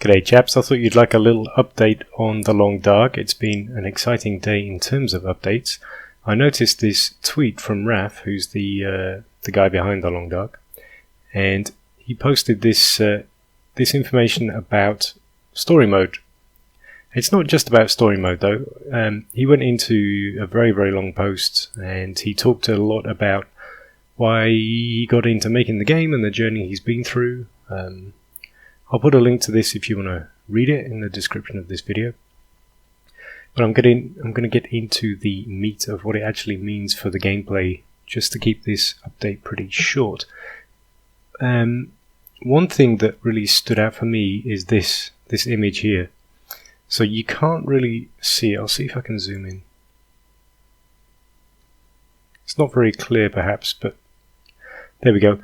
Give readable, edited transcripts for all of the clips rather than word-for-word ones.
G'day chaps, I thought you'd like a little update on The Long Dark. It's been an exciting day in terms of updates. I noticed this tweet from Raf, who's the guy behind The Long Dark, and he posted this information about story mode. It's not just about story mode though. He went into a very, very long post and he talked a lot about why he got into making the game and the journey he's been through. I'll put a link to this if you want to read it in the description of this video. But I'm going to get into the meat of what it actually means for the gameplay, just to keep this update pretty short. One thing that really stood out for me is this image here. So you can't really see it. I'll see if I can zoom in. It's not very clear perhaps, but there we go.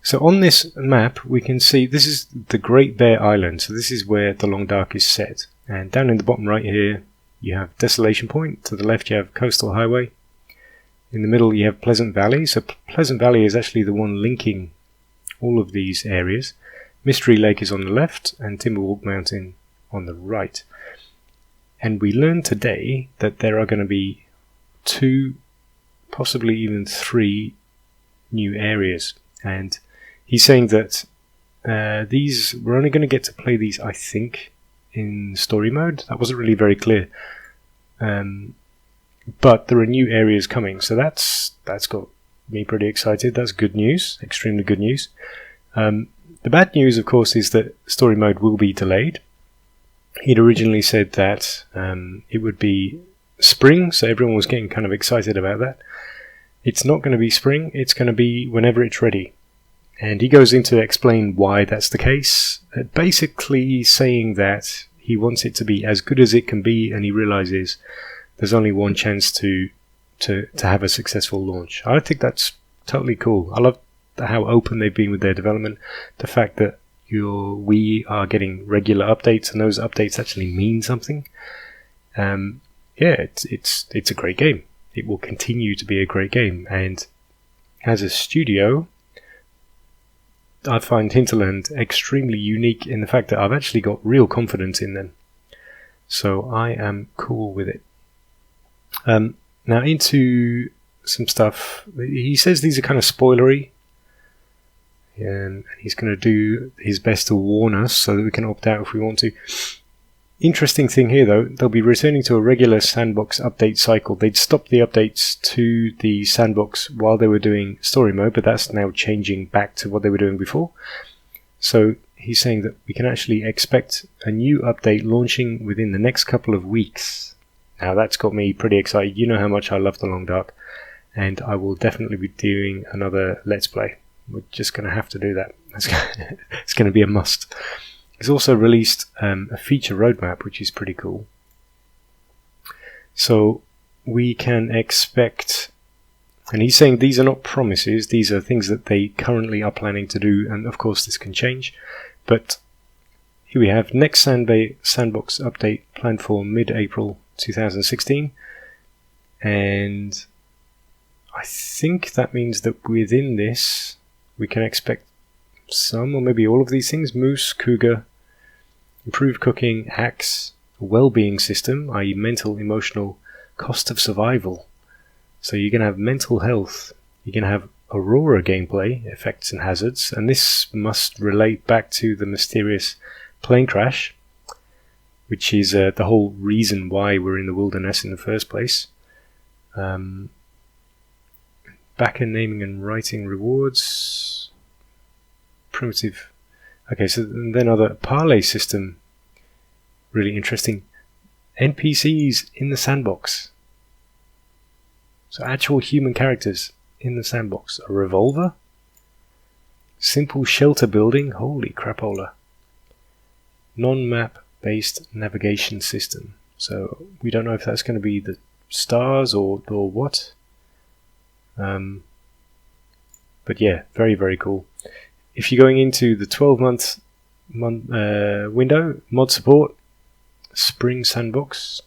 So on this map we can see this is the Great Bear Island, so this is where The Long Dark is set. And down in the bottom right here you have Desolation Point, to the left you have Coastal Highway, in the middle you have Pleasant Valley. So Pleasant Valley is actually the one linking all of these areas. Mystery Lake is on the left and Timberwolf Mountain on the right. And we learned today that there are going to be 2, possibly even 3 new areas. And he's saying that we're only going to get to play these, I think, in story mode. That wasn't really very clear. But there are new areas coming, so that's got me pretty excited. That's good news, extremely good news. The bad news, of course, is that story mode will be delayed. He'd originally said that it would be spring, so everyone was getting kind of excited about that. It's not going to be spring, it's going to be whenever it's ready. And he goes in to explain why that's the case, basically saying that he wants it to be as good as it can be, and he realizes there's only one chance to have a successful launch. I think that's totally cool. I love how open they've been with their development, the fact that we are getting regular updates, and those updates actually mean something. Yeah, it's a great game. It will continue to be a great game, and as a studio, I find Hinterland extremely unique in the fact that I've actually got real confidence in them. So I am cool with it. Now into some stuff. He says these are kind of spoilery, and he's going to do his best to warn us so that we can opt out if we want to. Interesting thing here though, they'll be returning to a regular Sandbox update cycle. They'd stopped the updates to the Sandbox while they were doing story mode, but that's now changing back to what they were doing before. So he's saying that we can actually expect a new update launching within the next couple of weeks. Now that's got me pretty excited. You know how much I love The Long Dark, and I will definitely be doing another Let's Play. We're just going to have to do that. It's going to be a must. He's also released a feature roadmap, which is pretty cool. So we can expect, and he's saying these are not promises, these are things that they currently are planning to do, and of course this can change. But here we have next Sandbox update planned for mid-April 2016, and I think that means that within this we can expect some or maybe all of these things: moose, cougar, improved cooking, axe, a well-being system, i.e. mental, emotional, cost of survival. So you're going to have mental health, you're going to have Aurora gameplay, effects and hazards, and this must relate back to the mysterious plane crash, which is the whole reason why we're in the wilderness in the first place. Back-end naming and writing rewards, primitive. Okay, so then other parlay system, really interesting. NPCs in the sandbox. So actual human characters in the sandbox. A revolver. Simple shelter building. Holy crapola. Non-map based navigation system. So we don't know if that's going to be the stars or what. But yeah, very, very cool. If you're going into the 12-month window, mod support, spring sandbox,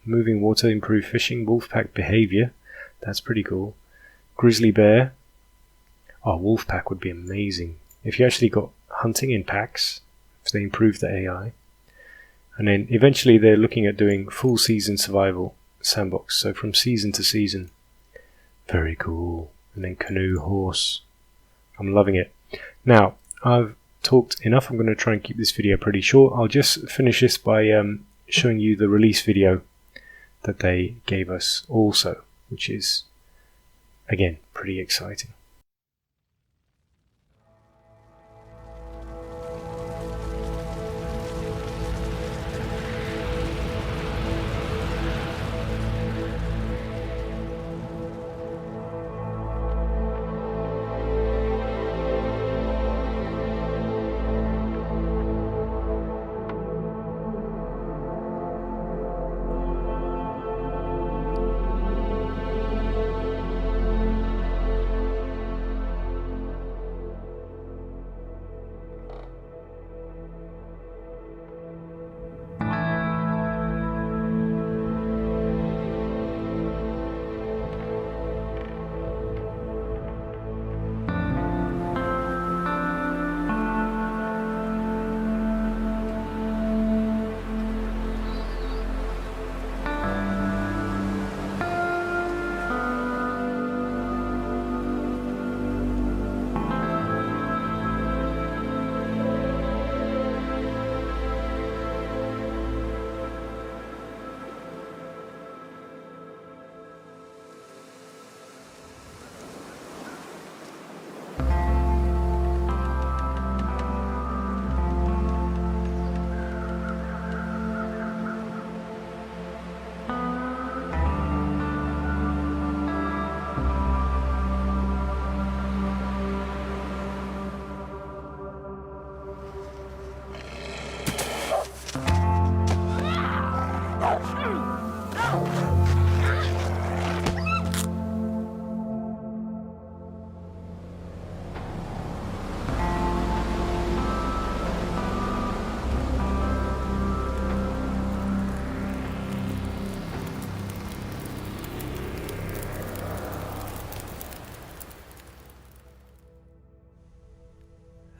moving water, improved fishing, wolfpack behavior, that's pretty cool. Grizzly bear, oh, wolfpack would be amazing. If you actually got hunting in packs, if they improved the AI, And then eventually they're looking at doing full season survival sandbox, so from season to season. Very cool. And then canoe, horse. I'm loving it. Now, I've talked enough. I'm going to try and keep this video pretty short. I'll just finish this by showing you the release video that they gave us also, which is, again, pretty exciting.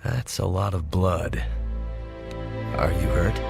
That's a lot of blood. Are you hurt?